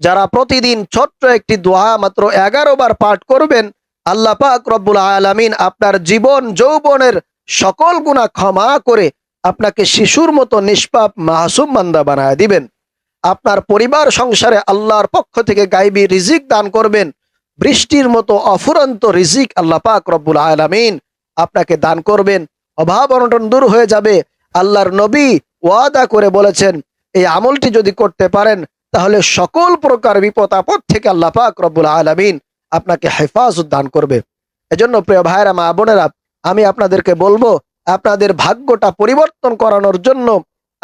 যারা প্রতিদিন ছোট্ট একটি দোয়া মাত্র 11 বার পাঠ করবেন, আল্লাহ পাক রব্বুল আলামিন আপনার জীবন যৌবনের সকল গুনাহ ক্ষমা করে আপনাকে শিশুর মতো নিষ্পাপ মাসুম বান্দা বানায় দিবেন। আপনার পরিবার সংসারে আল্লাহর পক্ষ থেকে গায়বী রিজিক দান করবেন। বৃষ্টির মতো অফুরন্ত রিজিক আল্লাহ পাক রব্বুল আলামিন আপনাকে দান করবেন। অভাব অনটন দূর হয়ে যাবে। আল্লাহর নবী ওয়াদা করে বলেছেন, এই আমলটি যদি করতে পারেন তাহলে সকল প্রকার বিপদ আপদ থেকে আল্লাহ পাক রব্বুল আলামিন আপনাকে হেফাজত দান করবে। এজন্য প্রিয় ভাইরা মা বোনেরা, আমি আপনাদেরকে বলবো, আপনাদের ভাগ্যটা পরিবর্তন করানোর জন্য,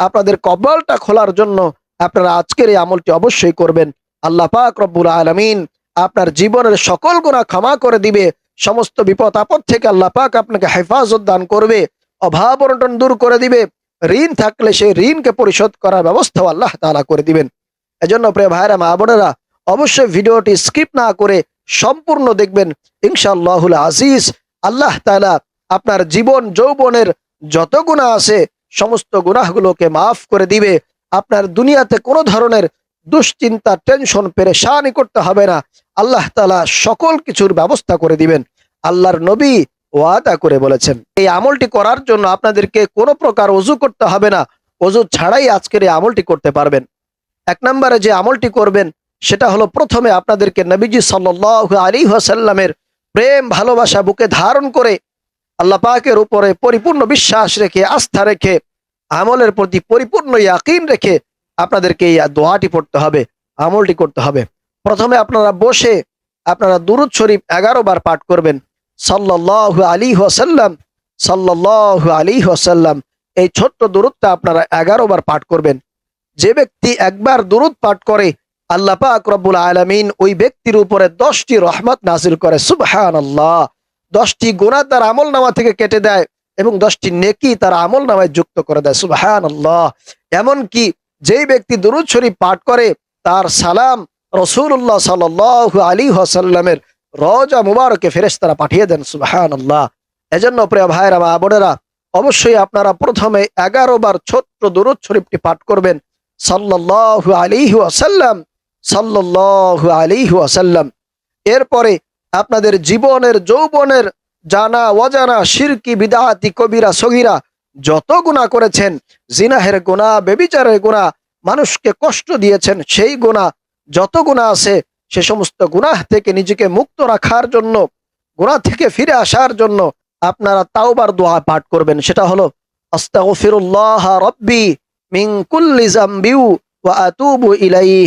আপনাদের কপালটা খোলার জন্য আপনারা আজকের এই আমলটি অবশ্যই করবেন। আল্লাহ পাক রব্বুল আলামিন আপনার জীবনের সকল গুনাহ ক্ষমা করে দিবে। সমস্ত বিপদ আপদ থেকে আল্লাহ পাক আপনাকে হেফাজত দান করবে। অভাব অনটন দূর করে দিবে। ঋণ থাকলে সেই ঋণকে পরিশোধ করার ব্যবস্থাও আল্লাহ তাআলা করে দিবেন। এজন্য প্রিয় ভাইরা মা বোনেরা, অবশ্যই ভিডিওটি স্কিপ না করে সম্পূর্ণ দেখবেন। ইনশাআল্লাহুল আজিজ আল্লাহ তাআলা আপনার জীবন যৌবনের যত গুনাহ আছে সমস্ত গুনাহগুলোকে মাফ করে দিবে। আপনার দুনিয়াতে কোনো ধরনের দুশ্চিন্তা, টেনশন, পেরেশানি করতে হবে না। আল্লাহ তাআলা সকল কিছুর ব্যবস্থা করে দিবেন। আল্লাহর নবী ওয়াদা করে বলেছেন, এই আমলটি করার জন্য আপনাদেরকে কোনো প্রকার ওযু করতে হবে না। ওযু ছাড়াই আজকের এই আমলটি করতে পারবেন। এক নম্বরে যে আমলটি করবেন সেটা হলো, প্রথমে আপনাদেরকে নবীজি সাল্লাল্লাহু আলাইহি ওয়াসাল্লামের প্রেম ভালোবাসা বুকে ধারণ করে আল্লাহ পাকের উপরে পরিপূর্ণ বিশ্বাস রেখে, আস্থা রেখে, আমলের প্রতি পরিপূর্ণ ইয়াকিন রেখে আপনাদেরকে এই দোয়াটি পড়তে হবে, আমলটি করতে হবে। প্রথমে আপনারা বসে আপনারা দুরূদ শরীফ 11 বার পাঠ করবেন। সাল্লাল্লাহু আলাইহি ওয়াসাল্লাম, সাল্লাল্লাহু আলাইহি ওয়াসাল্লাম, এই ছোট্ট দুরূদটা আপনারা 11 বার পাঠ করবেন। যে ব্যক্তি একবার দুরূদ পাঠ করে আল্লাহ পাক রব্বুল আলামিন ওই ব্যক্তির উপরে 10টি রহমত নাজিল করে। সুবহানাল্লাহ। 10টি গুনাহ তার আমলনামা থেকে কেটে দেয় এবং 10টি নেকি তার আমলনামায় যুক্ত করে দেয়। সুবহানাল্লাহ। এমনকি যেই ব্যক্তি দুরূদ শরীফ পাঠ করে তার সালাম রাসূলুল্লাহ সাল্লাল্লাহু আলাইহি ওয়াসাল্লামের রওজা মুবারকে ফেরেশতারা পাঠিয়ে দেন। সুবহানাল্লাহ। এজন্য প্রিয় ভাইরা মা বোনেরা, অবশ্যই আপনারা প্রথমে 11 বার ছোট্ট দুরূদ শরীফটি পাঠ করবেন। সাল্লাল্লাহু আলাইহি ওয়াসাল্লাম, সাল্লাল্লাহু আলাইহি ওয়াসাল্লাম। এরপরে আপনাদের জীবনের যৌবনের জানা অজানা শিরকি, বিদআতি, কবিরা, সগীরা যত গুনাহ করেছেন, জিনাহের গুনাহ, ব্যভিচারের গুনাহ, মানুষকে কষ্ট দিয়েছেন, সেই গুনাহ যত গুনাহ আছে সে সমস্ত গুনাহ থেকে নিজেকে মুক্ত রাখার জন্য, গুনাহ থেকে ফিরে আসার জন্য আপনারা তাওবার দোয়া পাঠ করবেন। সেটা হলো, আস্তাগফিরুল্লাহ রাব্বি মিন কুল্লি যামবি ওয়া আতুবু ইলাইহি।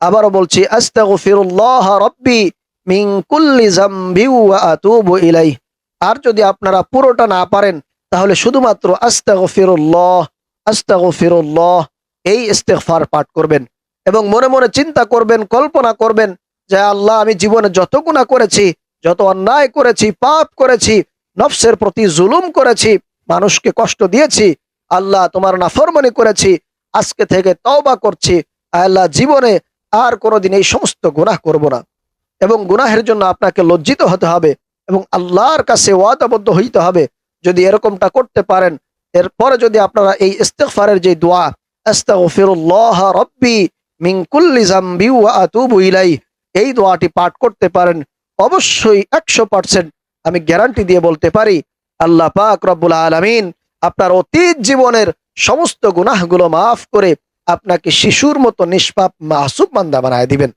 আবারও বলছি, আস্তাগফিরুল্লাহ রাব্বি মিন কুল্লি যামবি ওয়া আতুবু ইলাইহি। আর যদি আপনারা পুরোটা না পারেন তাহলে শুধুমাত্র আস্তাগফিরুল্লাহ, আস্তাগফিরুল্লাহ এই ইস্তিগফার পাঠ করবেন এবং মনে মনে চিন্তা করবেন, কল্পনা করবেন যে আল্লাহ, আমি জীবনে যত গুনাহ করেছি, যত অন্যায় করেছি, পাপ করেছি, নফসের প্রতি জুলুম করেছি, মানুষকে কষ্ট দিয়েছি, আল্লাহ তোমার নাফরমানি করেছি, আজকে থেকে তওবা করছি। আল্লাহ, জীবনে আর কোনোদিন এই সমস্ত গুনাহ করব না। এবং গুনাহের জন্য আপনাকে লজ্জিত হতে হবে এবং আল্লাহর কাছে ওয়াদাবদ্ধ হইতে হবে। যদি এরকমটা করতে পারেন, এরপরে যদি আপনারা এই ইস্তিগফারের যে দোয়া, আস্তাগফিরুল্লাহ রাব্বি মিন কুল্লি যামবি ওয়া আতুবু ইলাইহি, এই দোয়াটি পাঠ করতে পারেন, অবশ্যই 100% আমি গ্যারান্টি দিয়ে বলতে পারি, আল্লাহ পাক রব্বুল আলামিন আপনার অতীত জীবনের সমস্ত গুনাহগুলো মাফ করে আপনাকে শিশুর মতো নিষ্পাপ মাসুম বান্দা বানায় দিবেন।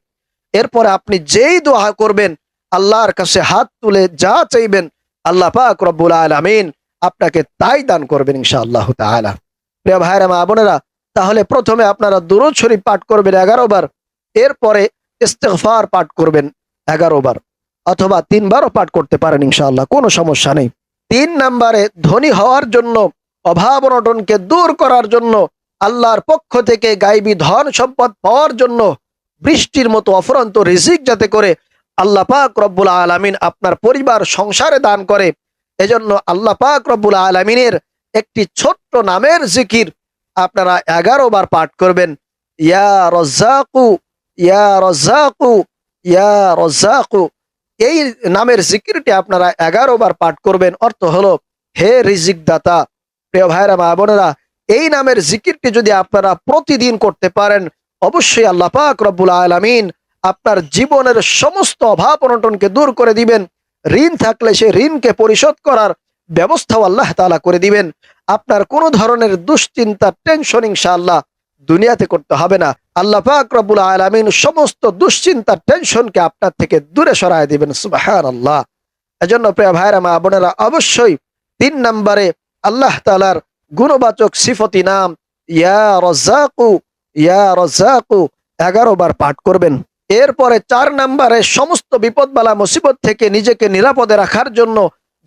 এরপরে আপনি যেই দোয়া করবেন, আল্লাহর কাছে হাত তুলে যা চাইবেন, আল্লাহ পাক রব্বুল আলামিন আপনাকে তাই দান করবেন ইনশাআল্লাহ তাআলা। প্রিয় ভাইরা মা বোনেরা, তাহলে প্রথমে আপনারা দুরূদ শরীফ পাঠ করবেন 11 বার, এরপরে ইস্তিগফার পাঠ করবেন 11 বার, অথবা 3 বারও পাঠ করতে পারেন ইনশাআল্লাহ, কোনো সমস্যা নেই। 3 নম্বরে ধনী হওয়ার জন্য, অভাব অনটনকে দূর করার জন্য, আল্লাহর পক্ষ থেকে গায়বী ধন সম্পদ পাওয়ার জন্য, বৃষ্টির মতো অফুরন্ত রিজিক যাতে করে আল্লাহ পাক রব্বুল আলামিন আপনার পরিবার সংসারে দান করে, এজন্য আল্লাহ পাক রব্বুল আলামিনের একটি ছোট্ট নামের জিকির আপনারা 11 বার পাঠ করবেন। ইয়া রাজ্জাকু, ইয়া রাজ্জাকু, ইয়া রাজ্জাকু, এই নামের জিকিরটি আপনারা 11 বার পাঠ করবেন। অর্থ হলো, হে রিজিক দাতা। প্রিয় ভাইরা মা বোনেরা, এই নামের জিকিরটি যদি আপনারা প্রতিদিন করতে পারেন, অবশ্যই আল্লাহ পাক রব্বুল আলামিন আপনার জীবনের সমস্ত অভাব অনটনকে দূর করে দিবেন। ঋণ থাকলে সেই ঋণকে পরিশোধ করার ব্যবস্থাও আল্লাহ তাআলা করে দিবেন। আপনার কোনো ধরনের দুশ্চিন্তা, টেনশন ইনশাআল্লাহ দুনিয়াতে করতে হবে না। আল্লাহ পাক রব্বুল আলামিন সমস্ত দুশ্চিন্তা, টেনশনকে আপনার থেকে দূরে সরায় দিবেন। সুবহানাল্লাহ। এজন্য প্রিয় ভাইরা, মা বোনেরা, অবশ্যই ৩ নম্বরে আল্লাহ তাআলার গুণবাচক সিফতি নাম ইয়া রাজ্জাকু, ইয়া রাজ্জাকু ১১ বার পাঠ করবেন। এরপরে ৪ নম্বরে সমস্ত বিপদবালা মুসিবত থেকে নিজেকে নিরাপদে রাখার জন্য,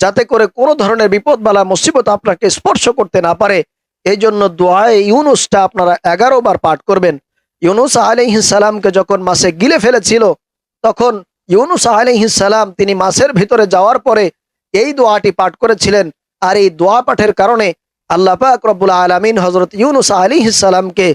যাতে করে কোনো ধরনের বিপদবালা মুসিবত আপনাকে স্পর্শ করতে না পারে, এই জন্য দোয়ায়ে ইউনুসটা আপনারা ১১ বার পাঠ করবেন। ইউনুস আলাইহিস সালামকে যখন মাছে গিলে ফেলেছিল, তখন ইউনুস আলাইহিস সালাম তিনি মাছের ভিতরে যাওয়ার পরে এই দোয়াটি পাঠ করেছিলেন। আর এই দোয়া পাঠের কারণে আল্লাহ পাক রব্বুল আলামিন হযরত ইউনুস আলাইহিস সালামকে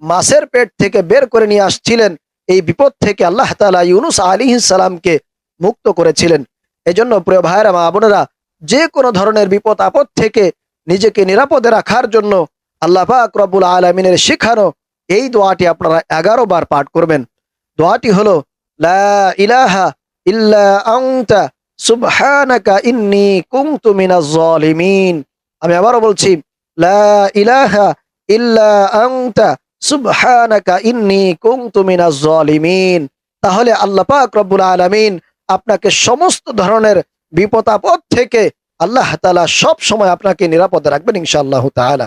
মাছের পেট থেকে বের করে নিয়ে আসছিলেন। এই বিপদ থেকে আল্লাহ তাআলা ইউনুস আলাইহিস সালামকে মুক্ত করেছিলেন। এজন্য প্রিয় ভাইরা, মা বোনেরা, যে কোনো ধরনের বিপদ আপদ থেকে নিজেকে নিরাপদে রাখার জন্য আল্লাহ পাক রব্বুল আলামিনের শিখানো এই দোয়াটি আপনারা ১১ বার পাঠ করবেন। দোয়াটি হলো লা ইলাহা ইল্লা আনতা সুবহানাকা ইন্নী কুনতু মিনাজ জালিমিন। আমি আবারও বলছি, লা ইলাহা ইল্লা আনতা সুবহানাকা ইন্নী কুনতু মিনাজ জালিমিন। তাহলে আল্লাহ পাক রব্বুল আলামিন আপনাকে সমস্ত ধরনের বিপদ আপদ থেকে আল্লাহ তাআলা সব সময় আপনাকে নিরাপদে রাখবেন ইনশাআল্লাহ তাআলা।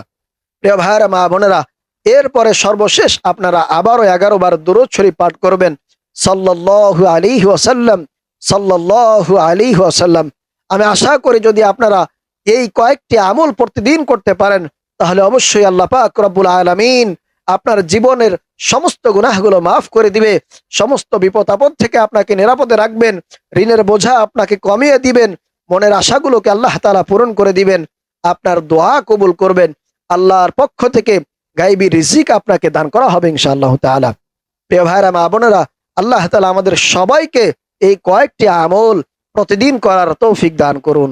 প্রিয় ভাইরা, মা বোনেরা, এরপরে সর্বশেষ আপনারা আবারও ১১ বার দুরূদ শরীফ পাঠ করবেন সাল্লাল্লাহু আলাইহি ওয়াসাল্লাম, সাল্লাল্লাহু আলাইহি ওয়াসাল্লাম। আমি আশা করি যদি আপনারা এই কয়েকটি আমল প্রতিদিন করতে পারেন, তাহলে অবশ্যই আল্লাহ পাক রব্বুল আলামিন আপনার জীবনের সমস্ত গুনাহগুলো মাফ করে দিবে, সমস্ত বিপদ আপদ থেকে আপনাকে নিরাপদে রাখবেন, ঋণের বোঝা আপনাকে কমিয়ে দিবেন, মনের আশাগুলোকে আল্লাহ তাআলা পূরণ করে দিবেন, আপনার দোয়া কবুল করবেন, আল্লাহর পক্ষ থেকে গায়বী রিজিক আপনাকে দান করা হবে ইনশাআল্লাহ তাআলা। প্রিয় ভাইরা, মা বোনেরা, আল্লাহ তাআলা আমাদের সবাইকে এই কয়েকটি আমল প্রতিদিন করার তৌফিক দান করুন।